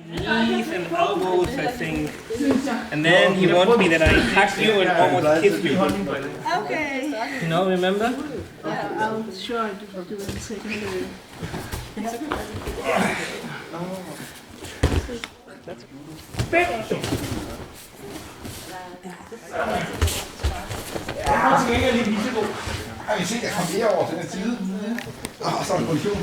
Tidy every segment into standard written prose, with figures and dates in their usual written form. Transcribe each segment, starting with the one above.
Knees and elbows, I think. And then he wants me that I hug you and almost kiss you. Okay. You know, remember? Yeah, I'll sure do it in a second. Har I set, at jeg kom mere over til den side? Og så er en kollision.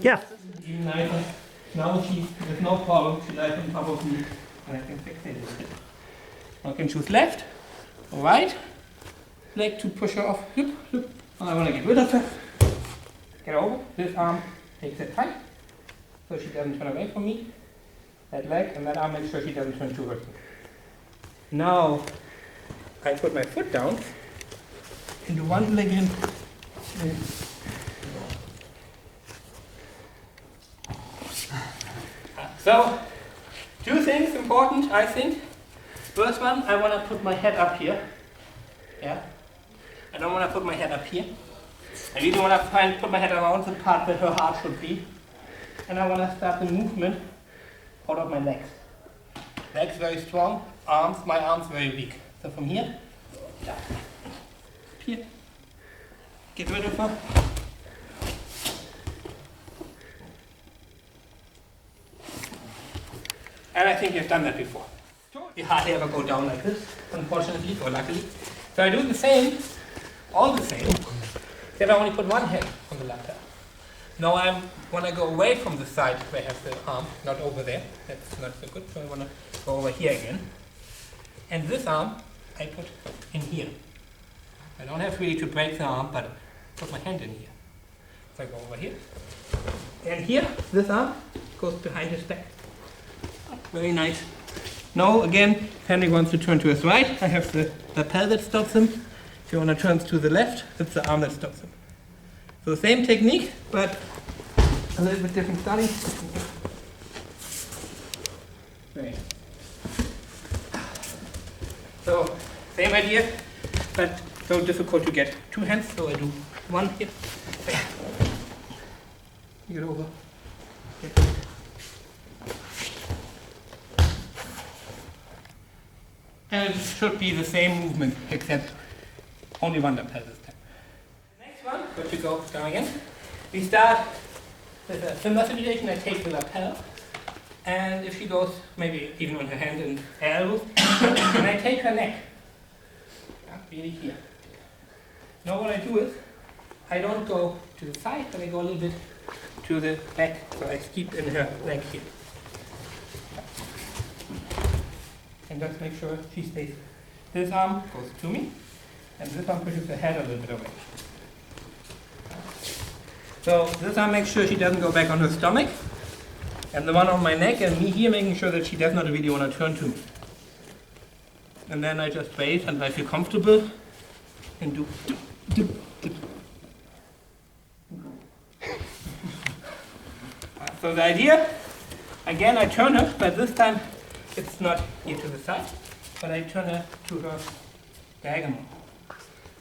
Yeah. Even nicer. Now there's no problem. She lies on top of me, and I can fix it. I can choose left or right leg to push her off. Loop, loop. And I want to get rid of her. Get over. This arm takes it tight, so she doesn't turn away from me. That leg and that arm makes sure she doesn't turn towards me. Now I put my foot down into one leg in. So, two things important, I think. First one, I want to put my head up here. Yeah. I don't want to put my head up here. I really want to put my head around the part where her heart should be. And I want to start the movement out of my legs. Legs very strong, arms, my arms very weak. So from here, down. Here. Get rid of her. And I think you've done that before. You hardly ever go down like this, unfortunately or luckily. So I do the same, all the same, then I only put one hand on the lapel. Now I want to go away from the side where I have the arm, not over there. That's not so good, so I want to go over here again. And this arm I put in here. I don't have really to break the arm, but put my hand in here. So I go over here. And here, this arm goes behind his back. Very nice. Now again, if Henrik wants to turn to his right, I have the lapel that stops him. If you want to turn to the left, it's the arm that stops him. So same technique, but a little bit different starting. Right. So same idea, but so difficult to get two hands, so I do one here. Get over. Get it. And it should be the same movement, except only one lapel this time. Next one, good to go down again. We start with a similar situation. I take the lapel, and if she goes maybe even on her hand and elbows, and I take her neck. Yeah, really here. Now what I do is, I don't go to the side, but I go a little bit to the back, so I keep in her leg here. And just make sure she stays. This arm goes to me, and this arm pushes her head a little bit away. So this arm makes sure she doesn't go back on her stomach, and the one on my neck, and me here making sure that she does not really want to turn to me. And then I just wait until I feel comfortable, and do. So the idea, again I turn her, but this time it's not here to the side, but I turn her to her diagonal.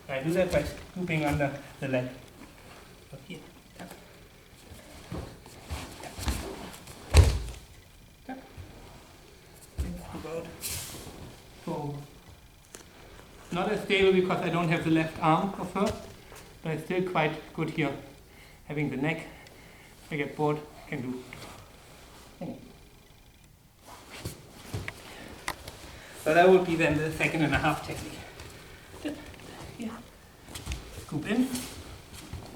And I do that by scooping under the leg. So here. Tap. Tap. Tap. And scoop out. So, not as stable because I don't have the left arm of her, but it's still quite good here. Having the neck, if I get bored, I can do. So that would be then the 2.5 technique. Here. Scoop in,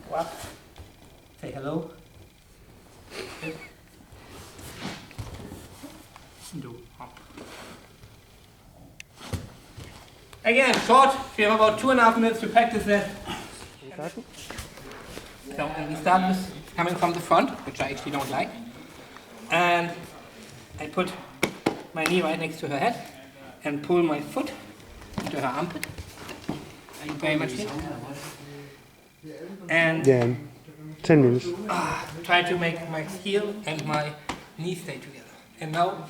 go up, say hello, do up. Again, short, we have about 2.5 minutes to practice that. So and we start with coming from the front, which I actually don't like. And I put my knee right next to her head and pull my foot into her armpit. Very much here. And 10 minutes. Try to make my heel and my knee stay together. And now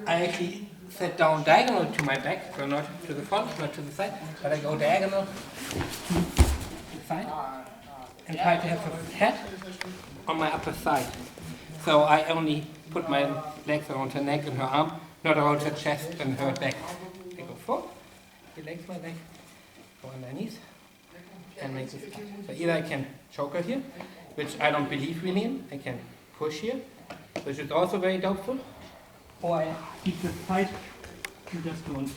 I actually set down diagonal to my back, so not to the front, not to the side, but I go diagonal to the side. and try to have the head on my upper side. So I only put my legs around her neck and her arm, not around her chest and her back. I go forward, relax my leg, go underneath, and make this tight. So either I can choke her here, which I don't believe really in. I can push here, which is also very doubtful. Or I keep this tight and just go in.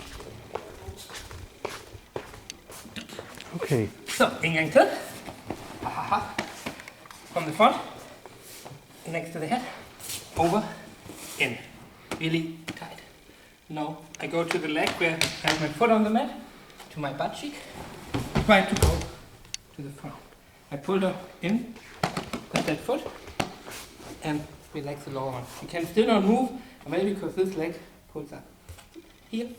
Okay. So, Ingang turn. From the front, next to the head, over, in. Really tight. Now I go to the leg where I have my foot on the mat, to my butt cheek. Try to go to the front. I pull her in with that foot and relax the lower one. You can still not move, maybe because this leg pulls up. Here,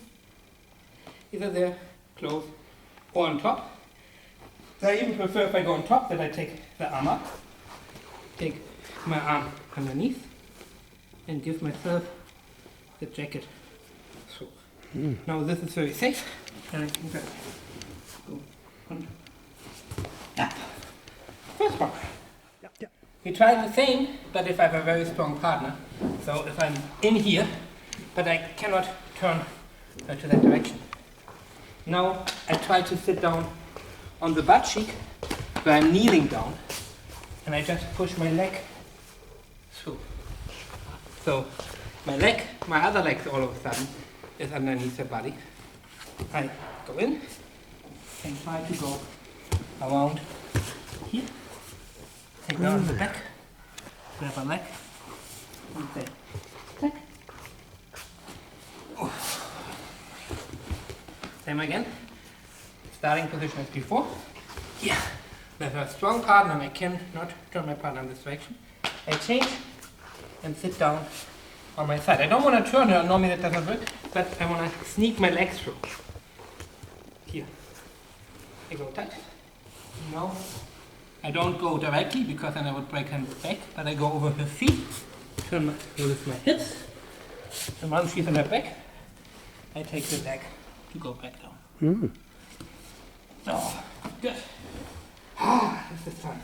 either there, close, or on top. So I even prefer if I go on top that I take the arm up, take my arm underneath, and give myself the jacket. So now this is very safe, and I can just go on up. First one. We try the same, but if I have a very strong partner. So if I'm in here, but I cannot turn to that direction. Now I try to sit down on the butt cheek, where I'm kneeling down, and I just push my leg through. So my other leg all of a sudden is underneath the body. I go in and try to go around here, take down the back, grab a leg, and say, tack. Same again. Starting position as before. Yeah. With a strong partner, I cannot turn my partner in this direction. I change and sit down on my side. I don't want to turn her, normally that doesn't work, but I want to sneak my legs through. Here. I go tight. No. I don't go directly because then I would break her back, but I go over her feet, lift my hips, and once she's on her back, I take the leg to go back down. Oh, good. This is fun.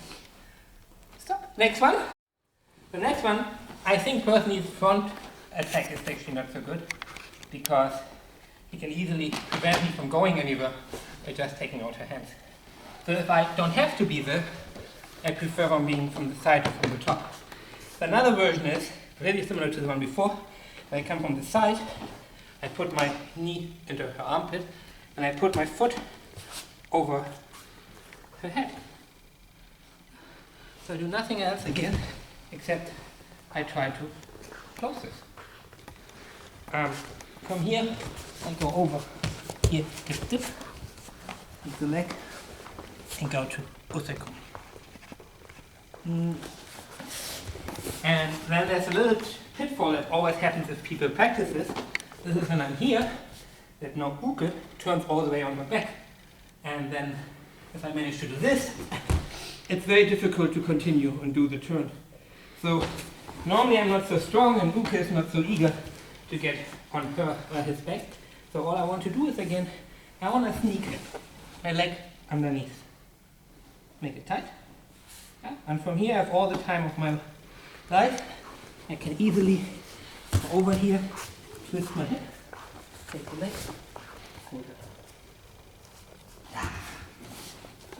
Stop. Next one. The next one, I think personally front attack is actually not so good because he can easily prevent me from going anywhere by just taking out her hands. So if I don't have to be there, I prefer on being from the side or from the top. So another version is really similar to the one before. I come from the side, I put my knee into her armpit, and I put my foot over her head. So I do nothing else again, except I try to close this. From here, I go over here, dip, dip, with the leg, and go to Usaku. And then there's a little pitfall that always happens if people practice this. This is when I'm here, that no uke turns all the way on my back. And then if I manage to do this, it's very difficult to continue and do the turn. So normally I'm not so strong and uke is not so eager to get on her or his back. So all I want to do is again, I want to sneak my leg underneath. Make it tight. Yeah? And from here I have all the time of my life. I can easily go over here, twist my hip, take the leg, hold it.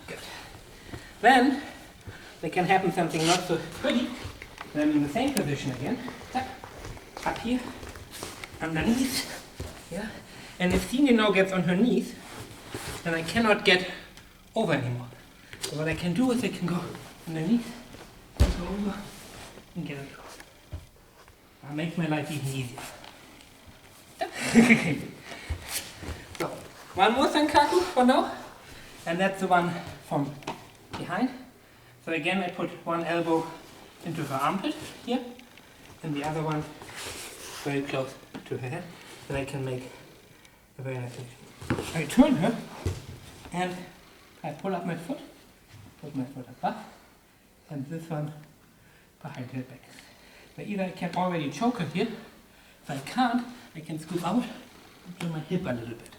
Good. Then there can happen something not so pretty. Then I'm in the same position again. Tap. Up here, underneath. Yeah. And if Xenia now gets on her knees, then I cannot get over anymore. So what I can do is I can go underneath, go over, and get it. That makes my life even easier. So, one more Sankaku for now, and that's the one from behind. So again, I put one elbow into her armpit here, and the other one very close to her head, so I can make a very nice action. I turn her, and I pull up my foot, put my foot above, and this one behind her back. So either I can already choke her here, if I can't, I can scoop out and turn my hip a little bit.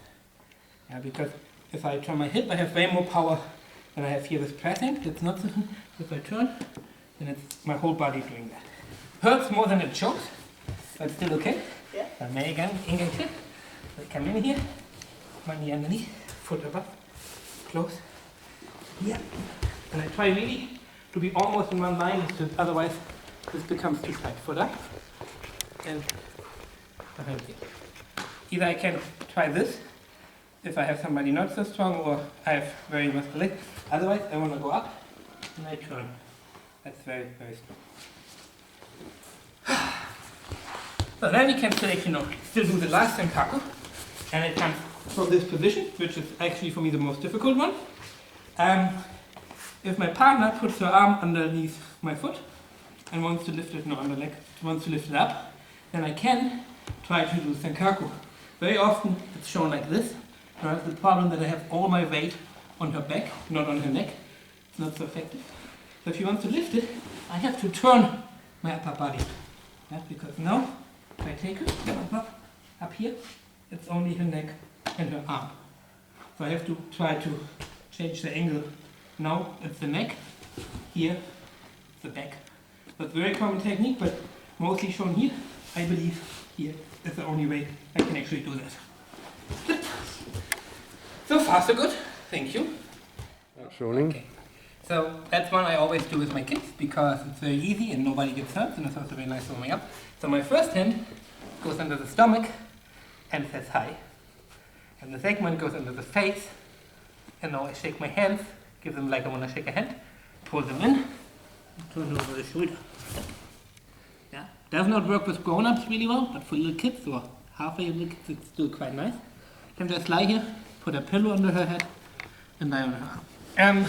Yeah, because if I turn my hip, I have way more power Then I have here this pressing. It's not so. If I turn, then it's my whole body doing that. Hurts more than it shows, but still okay. Yeah. Dann mehr engaged. So I come in here, my knee underneath, foot above, close. Yeah. And I try really to be almost in one line, because otherwise this becomes too tight. Foot up and behind here. Either I can try this if I have somebody not so strong, or I have very muscular leg. Otherwise I want to go up and I turn. That's very, very strong. So then we can still do the last senkaku, and it comes from this position, which is actually for me the most difficult one. If my partner puts her arm underneath my foot and wants to lift it, wants to lift it up, then I can try to do senkaku. Very often it's shown like this. Right? The problem that I have all my weight on her back, not on her neck. It's not so effective. So if she wants to lift it, I have to turn my upper body. Yeah? Because now, if I take her up here, it's only her neck and her arm. So I have to try to change the angle. Now it's the neck, here the back. That's a very common technique, but mostly shown here. I believe here is the only way I can actually do that. So far so good, thank you. Okay. So that's one I always do with my kids because it's very easy and nobody gets hurt, and it's also very nice warming up. So my first hand goes under the stomach and says hi. And the second one goes under the face, and now I shake my hands, give them like I want to shake a hand, pull them in, turn over the shoulder. Yeah, does not work with grown-ups really well, but for little kids or half a little kids it's still quite nice. Then just lie here, put a pillow under her head, and lie on her arm.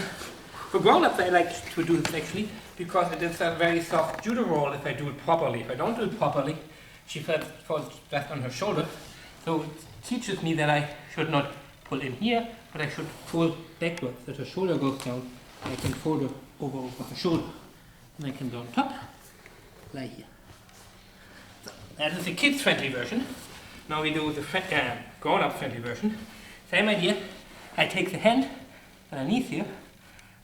For grown-ups I like to do this actually because it is a very soft judo roll if I do it properly. If I don't do it properly, she falls just on her shoulder. So it teaches me that I should not pull in here, but I should pull backwards, that her shoulder goes down. I can fold her over her shoulder. And I can go on top, lie here. So that is the kids-friendly version. Now we do the grown-up friendly version. Same idea. I take the hand underneath here,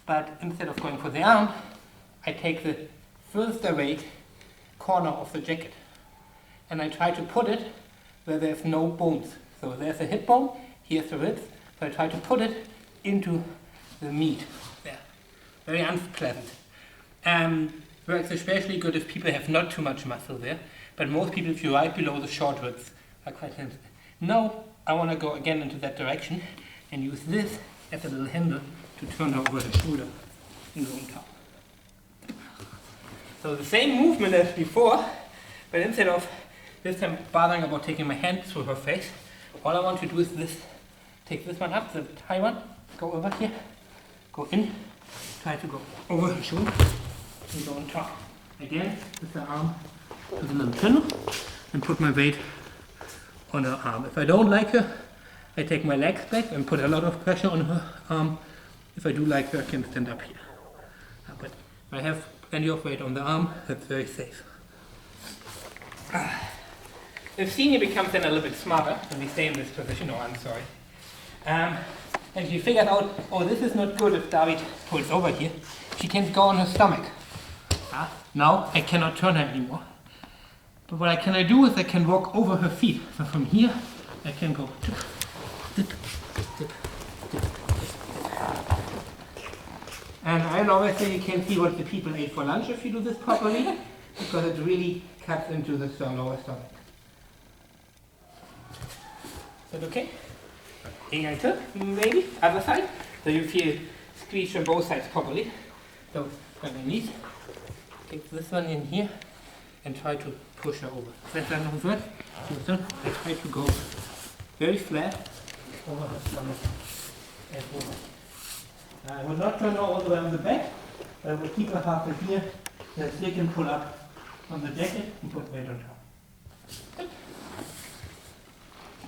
but instead of going for the arm, I take the furthest away corner of the jacket. And I try to put it where there's no bones. So there's a hip bone, here's the ribs, so I try to put it into the meat there. Very unpleasant. Works especially good if people have not too much muscle there, but most people, if you're right below the short ribs, are quite sensitive. Now I want to go again into that direction and use this as a little handle to turn her over the shoulder and go on top. So the same movement as before, but instead of this time bothering about taking my hand through her face, all I want to do is this. Take this one up, the high one, go over here, go in, try to go over her shoulder, and go on top. Again, with the arm to the little pillow, and put my weight on her arm. If I don't like her, I take my legs back and put a lot of pressure on her arm. If I do like her, I can stand up here. But if I have plenty of weight on the arm, that's very safe. If Xenia becomes then a little bit smarter, and we stay in this position, I'm sorry. And she figured out, oh, this is not good if David pulls over here. She can go on her stomach. Now I cannot turn her anymore. But what I do is I can walk over her feet. So from here, I can go dip, dip, dip, dip. And I always say you can see what the people ate for lunch if you do this properly, because it really cuts into the lower stomach. Is that okay? Ingator, maybe, other side. So you feel squeeze from both sides properly. So underneath, take this one in here and try to push her over. That's not good. I try to go very flat over her stomach and over. I will not turn her all the way on the back, but I will keep her half in here, that she can pull up on the jacket and put weight on top.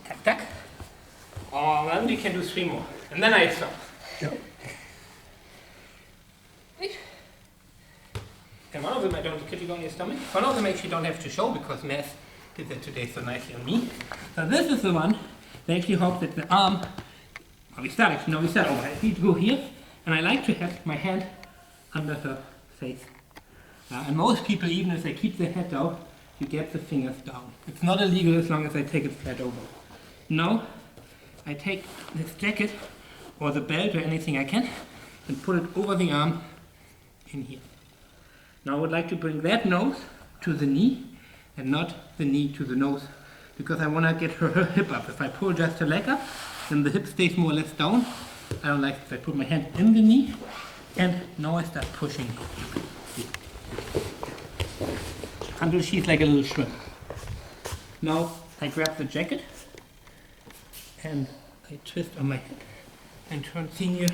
Tack, tack. Oh, then we can do 3 more. And then I stop. Yep. And one of them I don't, could you go on your stomach? One of them actually don't have to show because Mass did that today so nicely on me. So this is the one that actually hope that the arm, we start over. If you go here, And I like to have my hand under her face. And most people, even if they keep their head down, you get the fingers down. It's not illegal as long as I take it flat over. Now, I take this jacket or the belt or anything I can and put it over the arm in here. Now I would like to bring that nose to the knee and not the knee to the nose, because I want to get her hip up. If I pull just her leg up, then the hip stays more or less down. I don't like it. I put my hand in the knee and now I start pushing until she's like a little shrimp. Now I grab the jacket and I twist on my head and turn Xenia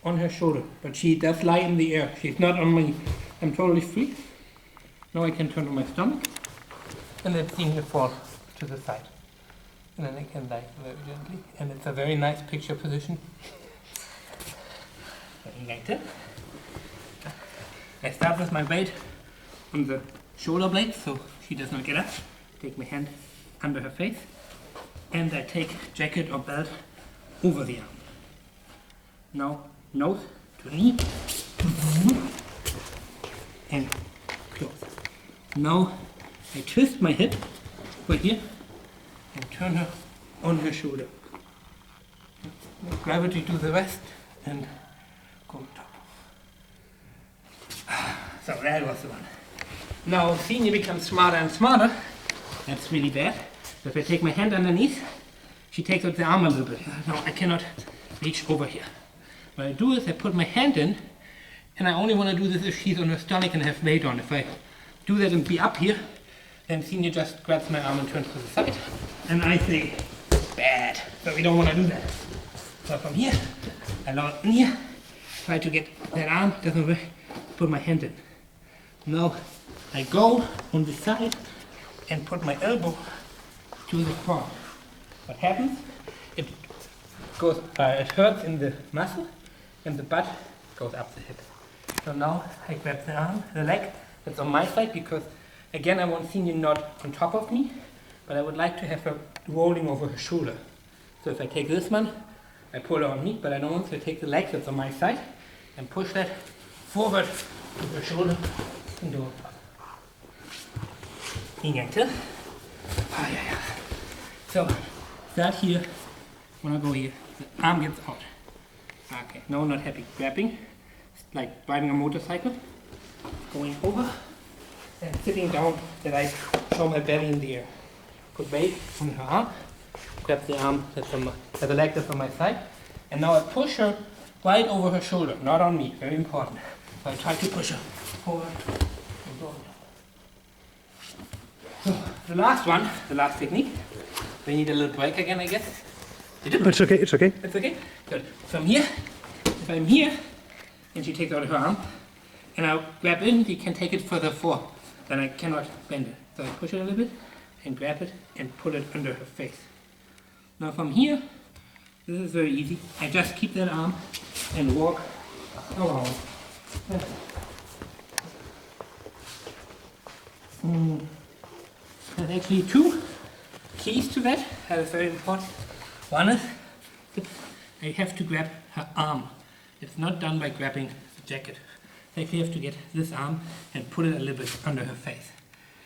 on her shoulder, but she does lie in the air. She's not on me. I'm totally free. Now I can turn to my stomach and let Xenia fall to the side. And then I can lie very gently, and it's a very nice picture position. Like that. I start with my weight on the shoulder blade so she does not get up. Take my hand under her face and I take jacket or belt over the arm. Now nose to knee and close. Now I twist my hip over here and turn her on her shoulder. Let gravity do the rest and go on top. So that was the one. Now Xenia becomes smarter and smarter. That's really bad. So if I take my hand underneath, she takes out the arm a little bit. No, I cannot reach over here. What I do is I put my hand in, and I only want to do this if she's on her stomach and have weight on. If I do that and be up here, then Xenia just grabs my arm and turns to the side. And I say, bad. So we don't want to do that. So from here, I lower in here, try to get that arm, doesn't work, put my hand in. Now I go on the side and put my elbow to the front. What happens? It goes, it hurts in the muscle and the butt goes up the hip. So now I grab the arm, the leg that's on my side, because again I want Xenia not on top of me, but I would like to have her rolling over her shoulder. So if I take this one, I pull her on me, but I don't want to take the leg that's on my side and push that forward to her shoulder and do it. Ingente. Ah, yeah. So, start here, when I go here, the arm gets out. Okay, no, not happy. Grabbing, like riding a motorcycle, going over, and sitting down that I show my belly in the air. Put weight on her arm, grab the arm that's on my, the leg that's on my side, and now I push her right over her shoulder, not on me, very important. So I try to push her forward and go. So the last one, the last technique, we need a little break again, I guess. It's okay, it's okay. It's okay? Good. From here, if I'm here, and she takes out her arm, and I grab in, you can take it further forward, then I cannot bend it. So I push it a little bit, and grab it, and put it under her face. Now from here, this is very easy. I just keep that arm and walk around. There's actually two keys to that is very important. One is I have to grab her arm. It's not done by grabbing the jacket. I actually have to get this arm and put it a little bit under her face.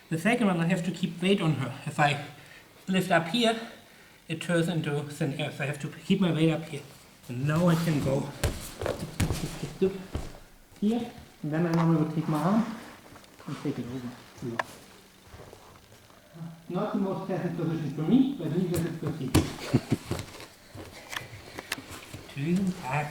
The second one, I have to keep weight on her. If I lift up here, it turns into thin air. So I have to keep my weight up here. And now I can go here, and then I normally would take my arm and take it over. Not the most pleasant position for me, but I think that it's for you. Vielen Dank.